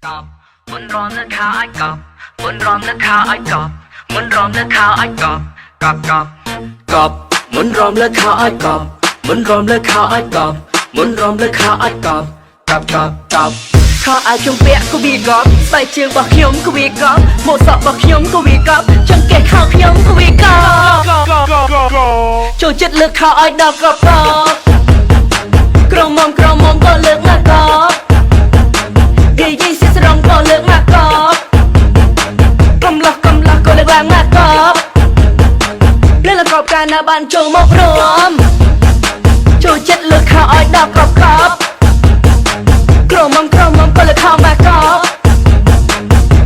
cọp muốn ròm nước khao ai cọp muốn ròm nước khao ai cọp muốn ròm nước khao ai cọp cọp cọp cọp muốn ròm nước khao ai cọp muốn ròm nước khao ai cọp muốn ròm nước khao ai cọp cọp cọp cọpខោអាវជុំពាក់ក៏វាកប់ស្បែកជើងរបស់ខ្ញុំក៏វាកប់ម៉ូតសក់របស់ខ្ញុំក៏វាកប់ចង្កេះខោខ្ញុំក៏វាកប់ចូលចិត្តលើកខោឲ្យដល់កប់កប់ក្រមុំក៏លើកមកកប់និយាយសិស្រងក៏លើកមកកប់កំឡោះក៏លើកឡើងមកកប់លើកកប់កាលណាបានចូលមករំចូលចិត្តលើកខោឲ្យដល់កប់កប់ក្រមុំក៏លើកខោមកកប់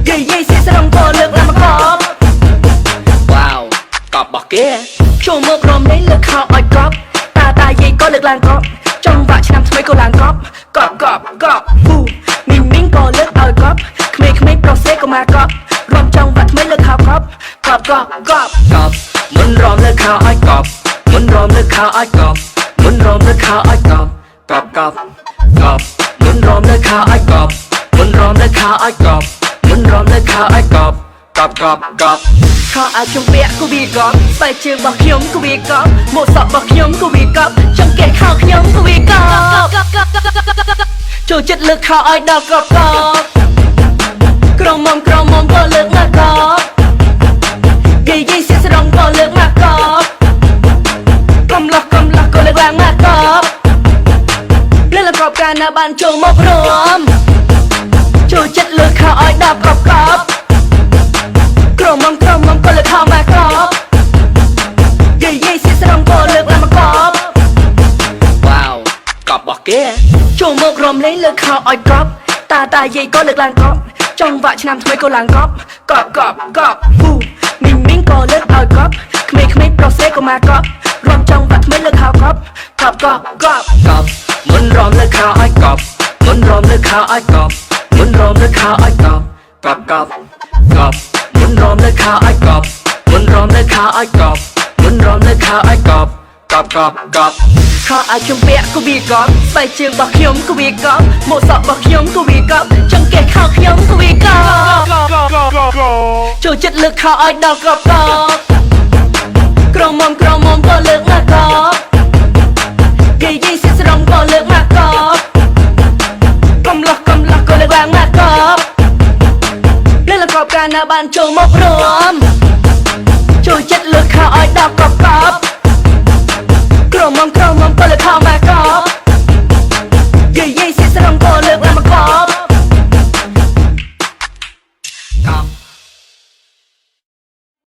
និយាយសិស្រងក៏លើកឡើងមកកប់វ៉ាវកប់របស់គេចូលមករំនេះលើកខោឲ្យកប់តាយាយក៏លើកឡើងកប់ចង់បាក់ឆ្នាំថ្មីក៏ឡើងកប់ហ៊ូមីងក៏លើកឲ្យកប់ក្មេងប្រុសសេក៏មកកប់រំចង់បាក់ថ្មីលើកខោកប់មុនរំលើកខោឲ្យកប់មុនរំលើកខោឲ្យកប់មុនរំលើកខោឲ្យកប់កប់មុនរំលើកខោឲ្យកប់មុនរំលើកខោឲ្យកប់មុនរំលើកខោឲ្យកប់កប់ខោអាវជុំពាក់ក៏វាកប់ស្បែកជើងរបស់ខ្ញុំក៏វាកប់ម៉ូតសក់របស់ខ្ញុំក៏វាកប់ចង្កេះខោខ្ញុំក៏វាកប់ចូលចិត្តលើកខោឲ្យដល់កប់ក្រមុំក៏លើកមកកប់និយាយសិស្រងក៏លើកមកកប់កំឡោះក៏លើកឡើងមកកប់លើកកប់កាលណាបានចូលមករំចូលចិត្តលើកខោឲ្យដល់កប់ក្រមុំក៏លើកខោមកកប់និយាយសិស្រងក៏លើកឡើងមកកប់វ៉ាវកប់របស់គេចូលមករំលេងលើកខោឲ្យកប់តាយាយក៏លើកឡើងកប់ចង់វាក់ឆ្នាំថ្មីក៏ឡើងកប់ហ៊ូមីងក៏លើកឲ្យកប់ក្មេងប្រុសសេក៏មកកប់រំចង់វាក់ថ្មីលើកខោកប់មុនរំលើកខោឲ្យកប់មុនរំលើកខោឲ្យកប់មុនរំលើកខោឲ្យកប់កប់មុនរំលើកខោឲ្យកប់មុនរំលើកខោឲ្យកប់មុនរំលើកខោឲ្យកប់កប់ខោអាវជុំពាក់ក៏វាកប់ស្បែកជើងរបស់ខ្ញុំក៏វាកប់ម៉ូតសក់របស់ខ្ញុំក៏វាកប់ចង្កេះខោខ្ញុំក៏វាកប់ចូលចិត្តលើកខោឲ្យដល់កប់ក្រមុំក៏លើកមកកប់និយាយសិស្រងក៏លើកមកកប់កំឡោះក៏លើកឡើងមកកប់លើកកប់កាលណាបានចូលមករំ